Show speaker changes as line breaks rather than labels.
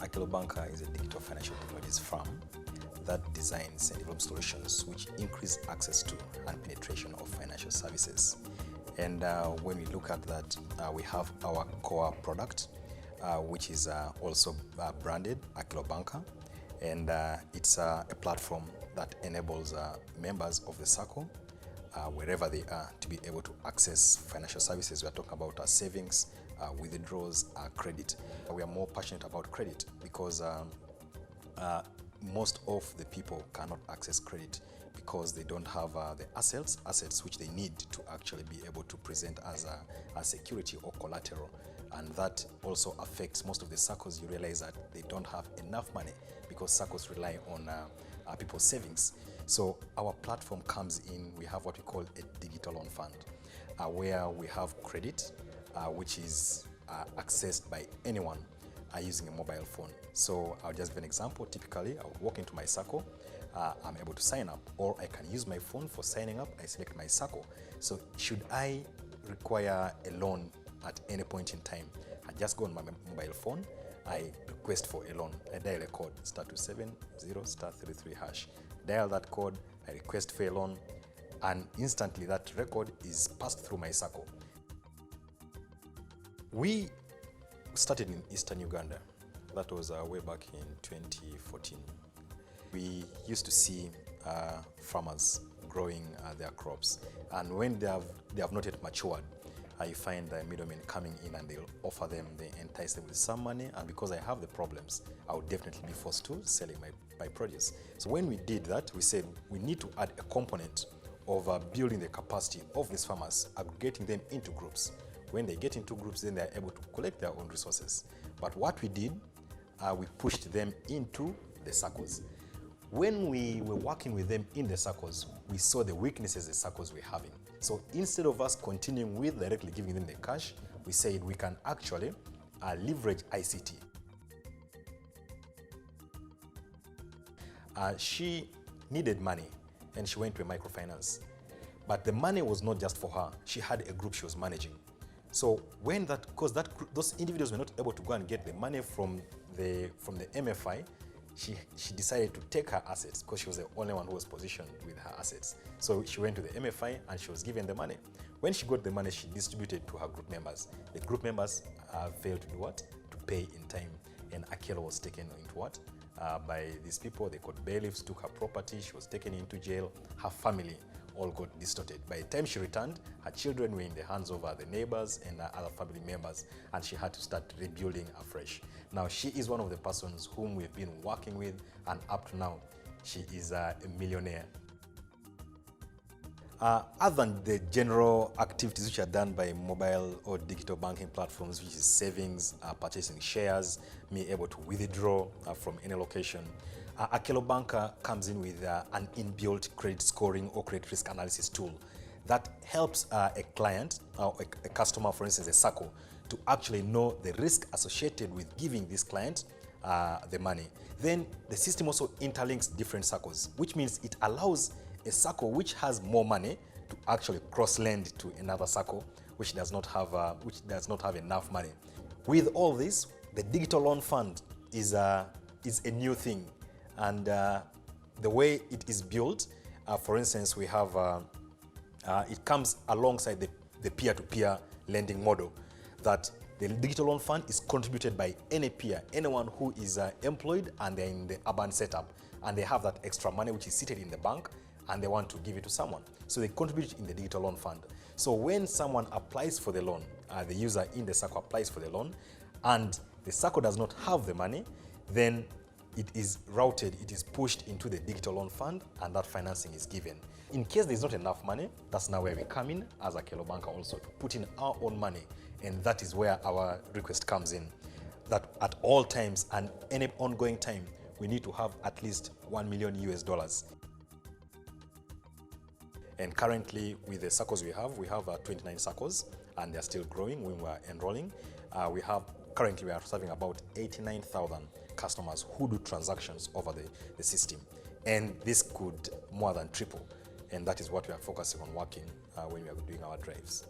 Akellobanker is a digital financial technologies firm that designs and develops solutions which increase access to and penetration of financial services. And when we look at that, we have our core product, which is also branded Akellobanker, and it's a platform that enables members of the circle, wherever they are, to be able to access financial services. We are talking about savings, withdrawals, credit. We are more passionate about credit because most of the people cannot access credit because they don't have the assets which they need to actually be able to present as a security or collateral. And that also affects most of the circles. You realize that they don't have enough money because circles rely on people's savings. So our platform comes in, we have what we call a digital loan fund, where we have credit, which is accessed by anyone using a mobile phone. So I'll just give an example. Typically, I'll walk into my circle, I'm able to sign up, or I can use my phone for signing up. I select my circle. So should I require a loan at any point in time, I just go on my mobile phone, I request for a loan. I dial a code, *270 *33 hash. Dial that code, I request for a loan, and instantly that record is passed through my circle. We started in Eastern Uganda. That was way back in 2014. We used to see farmers growing their crops, and when they have not yet matured, you find the middlemen coming in and they'll offer them, they entice them with some money, and because I have the problems, I would definitely be forced to selling my produce. So when we did that, we said we need to add a component of building the capacity of these farmers, aggregating them into groups. When they get into groups, then they're able to collect their own resources. But what we did, we pushed them into the circles. When we were working with them in the circles, we saw the weaknesses the circles were having. So instead of us continuing with directly giving them the cash, we said we can actually leverage ICT. She needed money and she went to a microfinance. But the money was not just for her. She had a group she was managing. So when those individuals were not able to go and get the money from the MFI, she decided to take her assets because she was the only one who was positioned with her assets. So she went to the MFI and she was given the money. When she got the money, she distributed to her group members. The group members failed to do what? To pay in time. And Akello was taken into what? By these people. They got bailiffs, took her property, she was taken into jail. Her family all got distorted. By the time she returned, her children were in the hands of the neighbors and other family members, and she had to start rebuilding afresh. Now, she is one of the persons whom we've been working with, and up to now, she is a millionaire. Other than the general activities which are done by mobile or digital banking platforms, which is savings, purchasing shares, being able to withdraw from any location, Akellobanker comes in with an inbuilt credit scoring or credit risk analysis tool that helps a client or a customer, for instance, a circle, to actually know the risk associated with giving this client the money. Then the system also interlinks different circles, which means it allows a circle which has more money to actually cross-lend to another circle which does not have enough money. With all this, the digital loan fund is a new thing, and the way it is built, for instance, we have it comes alongside the peer-to-peer lending model, that the digital loan fund is contributed by any peer, anyone who is employed and they're in the urban setup and they have that extra money which is seated in the bank and they want to give it to someone. So they contribute in the digital loan fund. So when someone applies for the loan, the user in the circle applies for the loan, and the circle does not have the money, then it is routed, it is pushed into the digital loan fund, and that financing is given. In case there's not enough money, that's now where we come in as Akellobanker also to put in our own money, and that is where our request comes in. That at all times and any ongoing time, we need to have at least $1 million US. And currently, with the circles we have 29 circles, and they're still growing when we're enrolling. Currently, we are serving about 89,000 customers who do transactions over the system. And this could more than triple. And that is what we are focusing on working when we are doing our drives.